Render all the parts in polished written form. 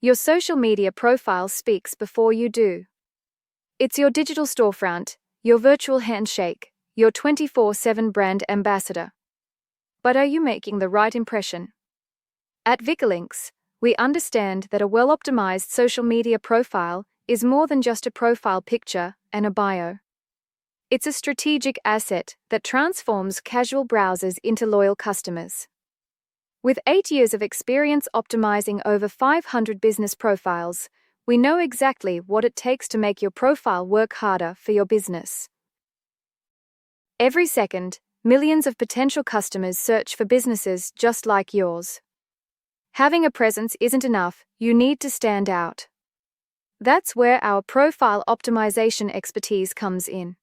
Your social media profile speaks before you do. It's your digital storefront, your virtual handshake, your 24/7 brand ambassador. But are you making the right impression? At Vikilinks, we understand that a well-optimized social media profile is more than just a profile picture and a bio. It's a strategic asset that transforms casual browsers into loyal customers. With 8 years of experience optimizing over 500 business profiles, we know exactly what it takes to make your profile work harder for your business. Every second, millions of potential customers search for businesses just like yours. Having a presence isn't enough, you need to stand out. That's where our profile optimization expertise comes in.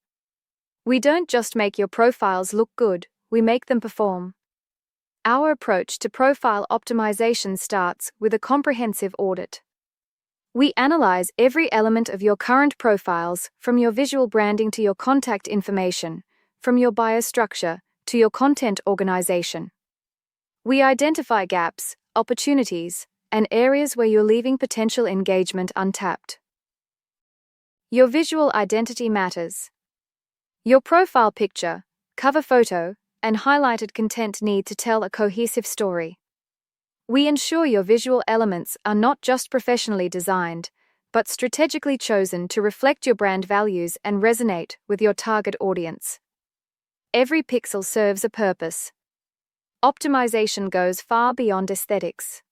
We don't just make your profiles look good, we make them perform. Our approach to profile optimization starts with a comprehensive audit. We analyze every element of your current profiles, from your visual branding to your contact information, from your bio structure to your content organization. We identify gaps, opportunities, and areas where you're leaving potential engagement untapped. Your visual identity matters. Your profile picture, cover photo, and highlighted content need to tell a cohesive story. We ensure your visual elements are not just professionally designed, but strategically chosen to reflect your brand values and resonate with your target audience. Every pixel serves a purpose. Optimization goes far beyond aesthetics.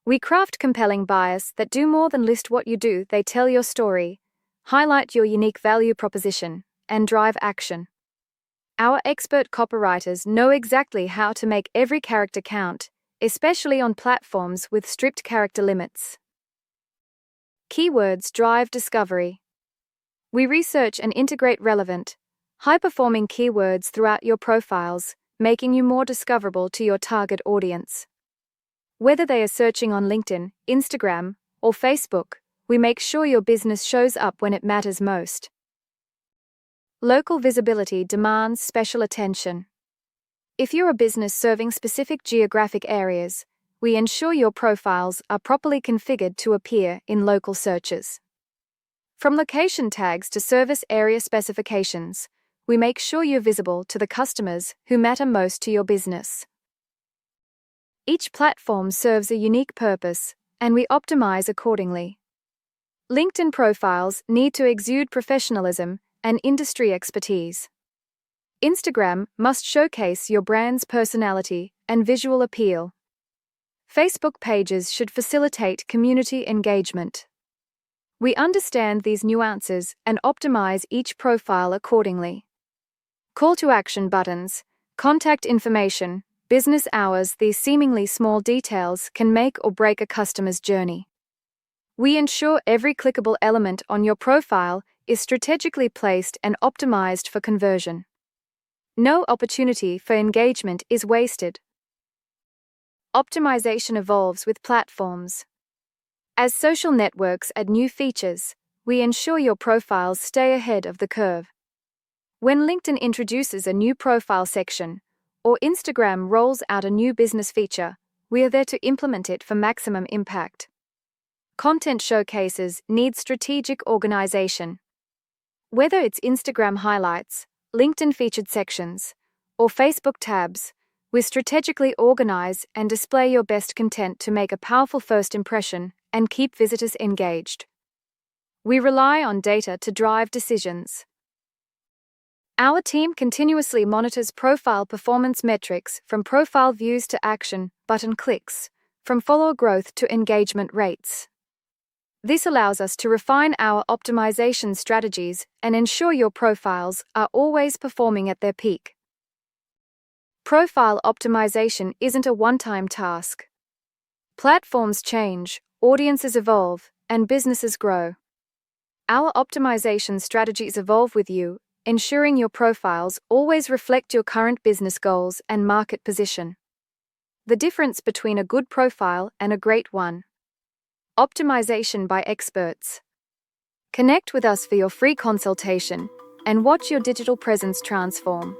We craft compelling bios that do more than list what you do, they tell your story, highlight your unique value proposition, and drive action. Our expert copywriters know exactly how to make every character count, especially on platforms with strict character limits. Keywords drive discovery. We research and integrate relevant, high-performing keywords throughout your profiles, making you more discoverable to your target audience. Whether they are searching on LinkedIn, Instagram, or Facebook, we make sure your business shows up when it matters most. Local visibility demands special attention. If you're a business serving specific geographic areas, we ensure your profiles are properly configured to appear in local searches. From location tags to service area specifications, we make sure you're visible to the customers who matter most to your business. Each platform serves a unique purpose, and we optimize accordingly. LinkedIn profiles need to exude professionalism and industry expertise. Instagram must showcase your brand's personality and visual appeal. Facebook pages should facilitate community engagement. We understand these nuances and optimize each profile accordingly. Call to action buttons, contact information, business hours, these seemingly small details can make or break a customer's journey. We ensure every clickable element on your profile is strategically placed and optimized for conversion. No opportunity for engagement is wasted. Optimization evolves with platforms. As social networks add new features, we ensure your profiles stay ahead of the curve. When LinkedIn introduces a new profile section, or Instagram rolls out a new business feature, we are there to implement it for maximum impact. Content showcases need strategic organization. Whether it's Instagram highlights, LinkedIn featured sections, or Facebook tabs, we strategically organize and display your best content to make a powerful first impression and keep visitors engaged. We rely on data to drive decisions. Our team continuously monitors profile performance metrics, from profile views to action button clicks, from follower growth to engagement rates. This allows us to refine our optimization strategies and ensure your profiles are always performing at their peak. Profile optimization isn't a one-time task. Platforms change, audiences evolve, and businesses grow. Our optimization strategies evolve with you, ensuring your profiles always reflect your current business goals and market position. The difference between a good profile and a great one. Optimization by experts. Connect with us for your free consultation and watch your digital presence transform.